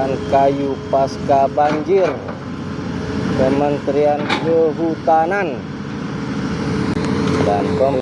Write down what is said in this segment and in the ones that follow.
pengolahan kayu pasca banjir, Kementerian Kehutanan dan Pemerintah.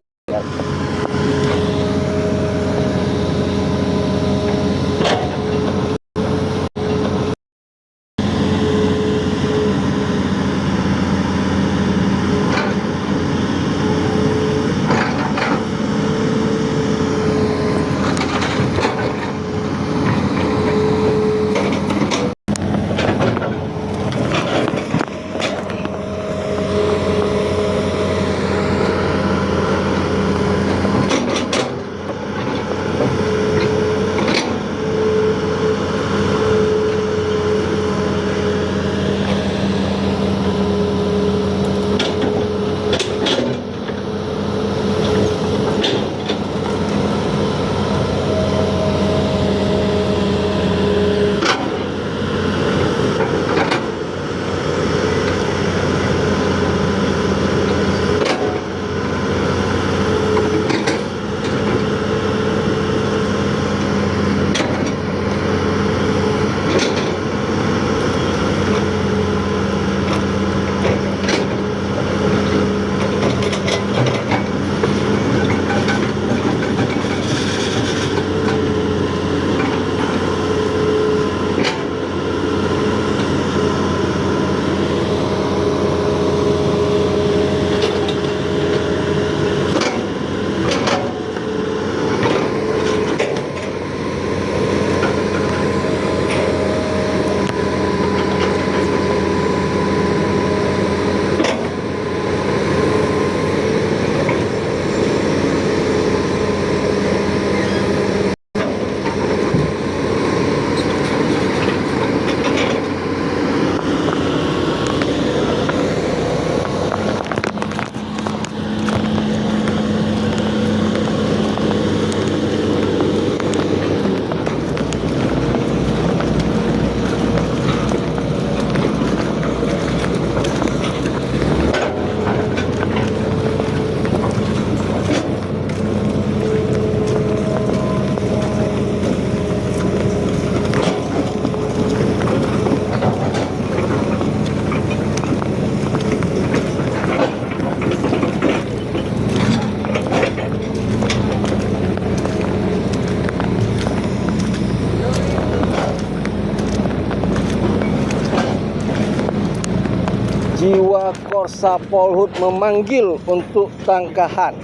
Jiwa Korsa Polhut memanggil untuk tangkahan.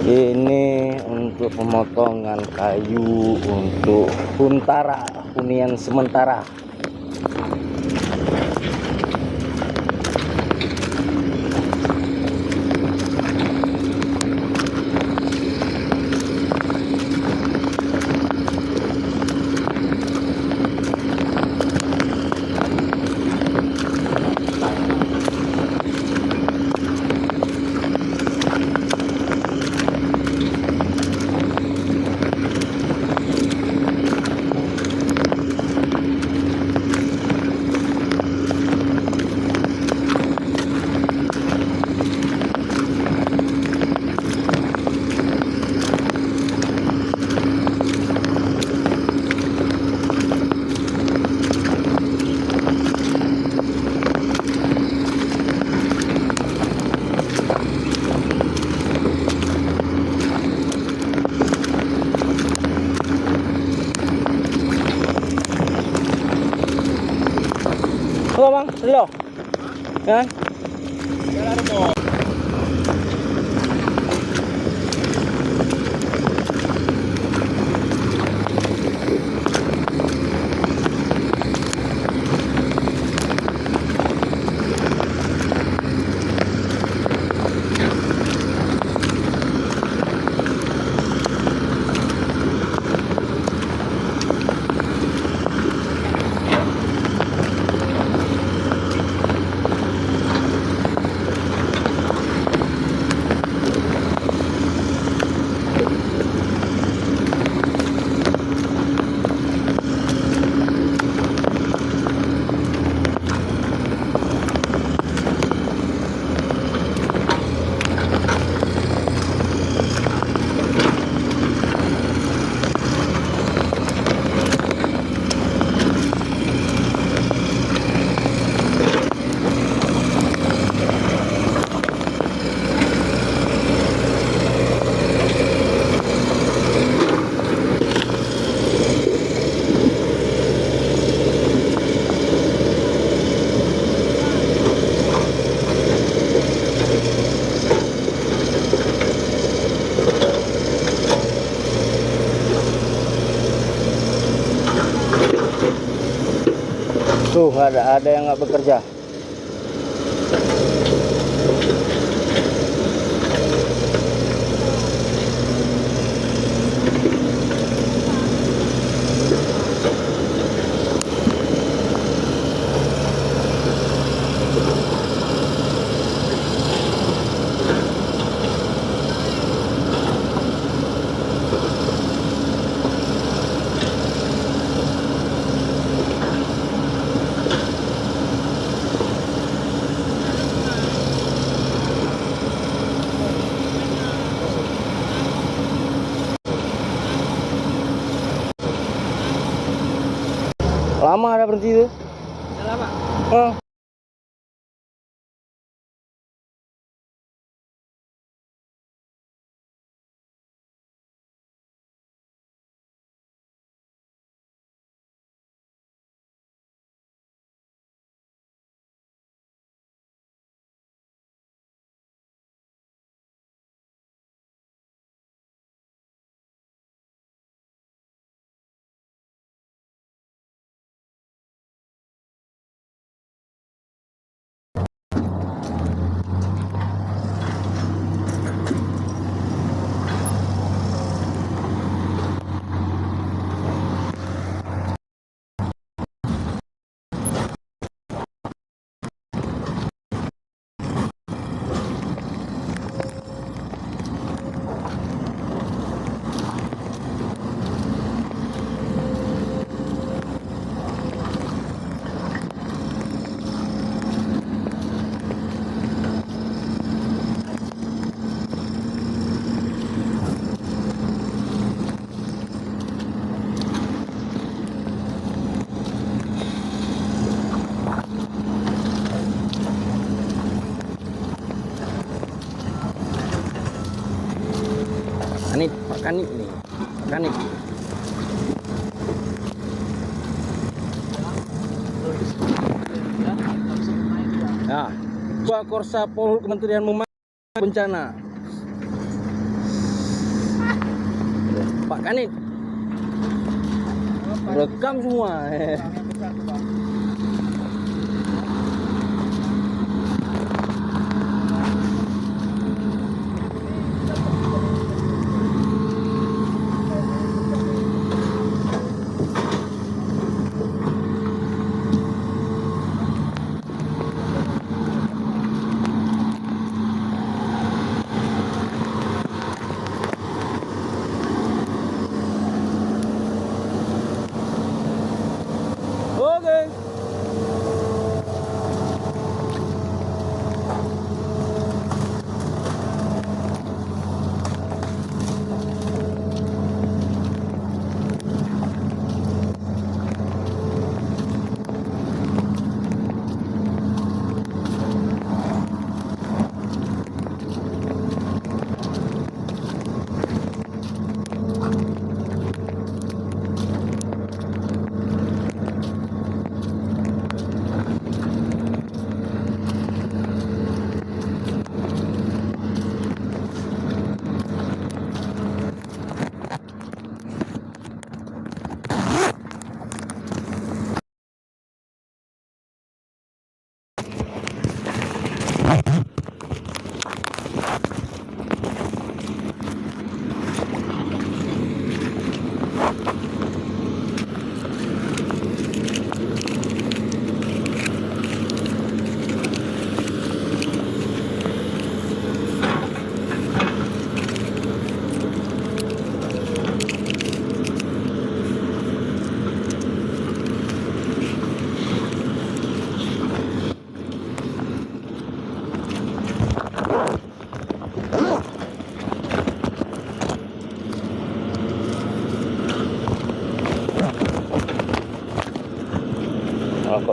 Ini untuk pemotongan kayu untuk hunian sementara. Loh. Kan? Tuh ada yang nggak bekerja. Lama ada berhenti itu? Lama. Oh. Pak Kanit nih, Pak Kanit. Nah, Gua Korsa Polhut Kementerian Bencana. Pak Kanit. Rekam semua. Oke.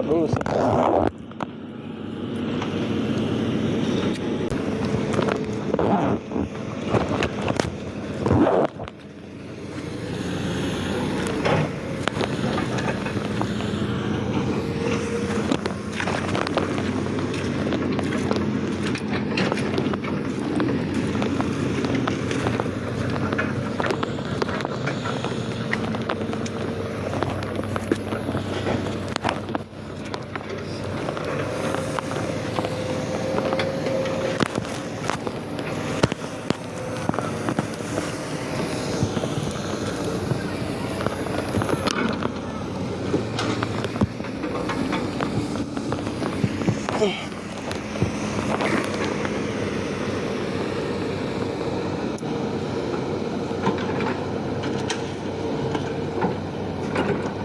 Semprot dulu, semprot.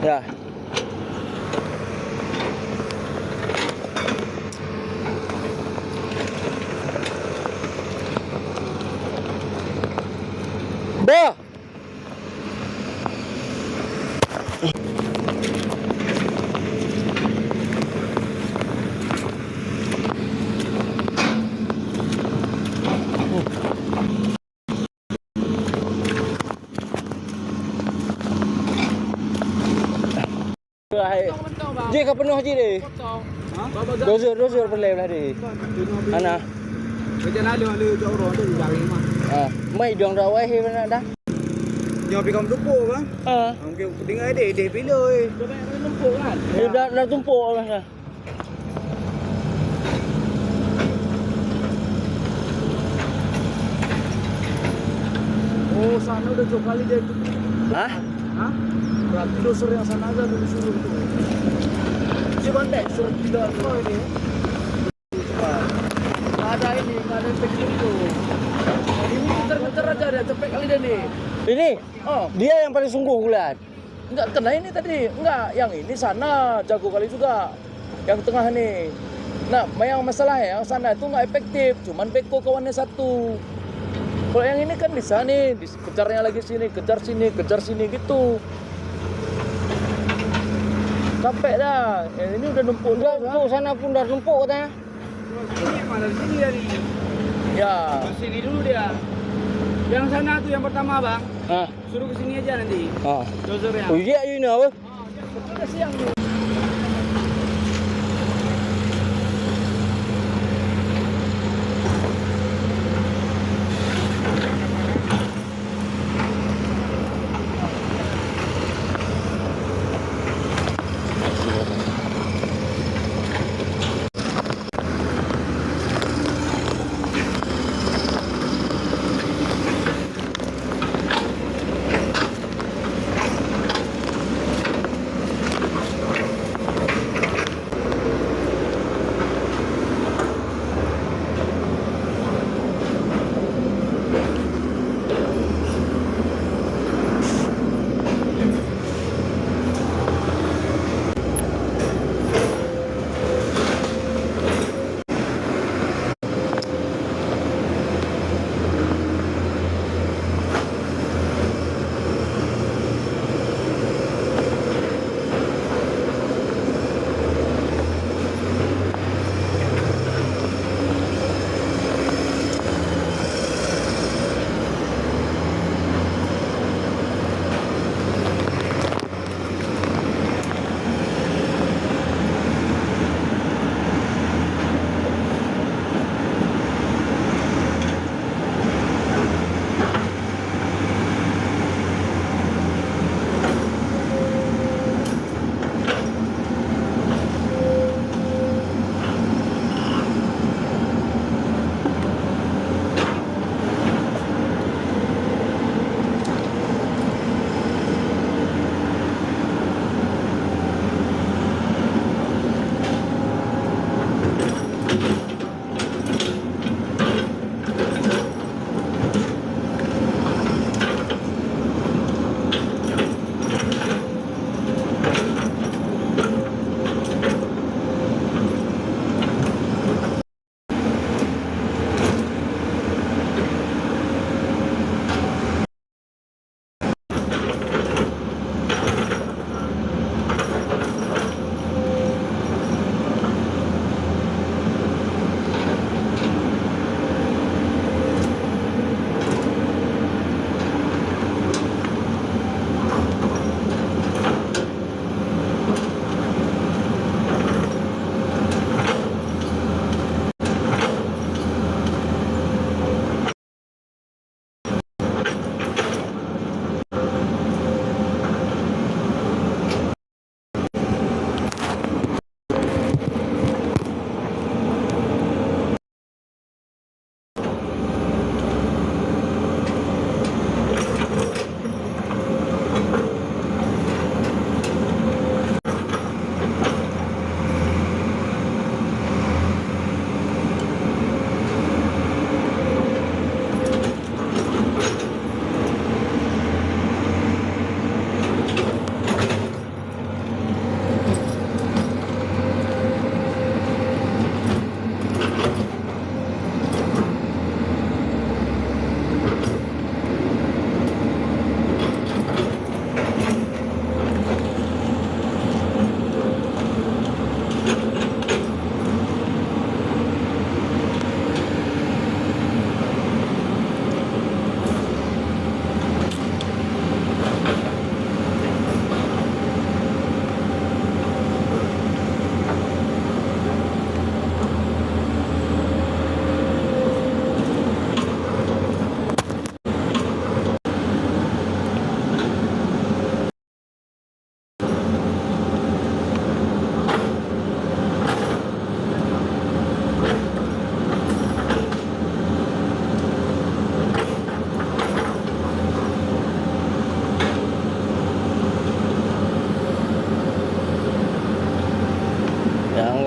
Ya. Bah. Ji kau penuh je deh. Dozer pelai belah deh. Ana. Macam ada tu orang tu cari mah. Mai dong dah wai he mana dah. Jangan pergi kamu tumpuk kan? Mungkin tinggal dia bila Dia banyak tumpuk kan? Dia dah tumpuk dah. Oh, sana udah 2 kali dia tu. Hah? Hah? Berarti doser yang sana aja dulu suruh tu. Si bandai suruh tidak apa ini. Ada ini, ada pekik tu. Ini muter-muter aja dia cepet kali dia ni. Ini? Oh, Dia yang paling sungguh bulan. enggak kena ini tadi. Enggak, yang ini sana jago kali juga. Yang tengah ni. Nah, yang masalah yang sana itu enggak efektif, cuman beko kawannya satu. Kalau yang ini kan bisa nih, kejarnya lagi sini, kejar sini gitu. Capek dah. Ini udah numpuk Enggak, juga. tu sana pun dah tumpuk katanya. Ini mana di sini dari? Ya. Ke sini dulu dia. Yang sana tuh yang pertama, Bang. Suruh ke sini aja nanti. Dozernya. Oh iya ini apa? Udah siang nih.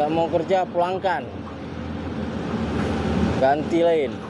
Nggak mau kerja, pulangkan. Ganti lain.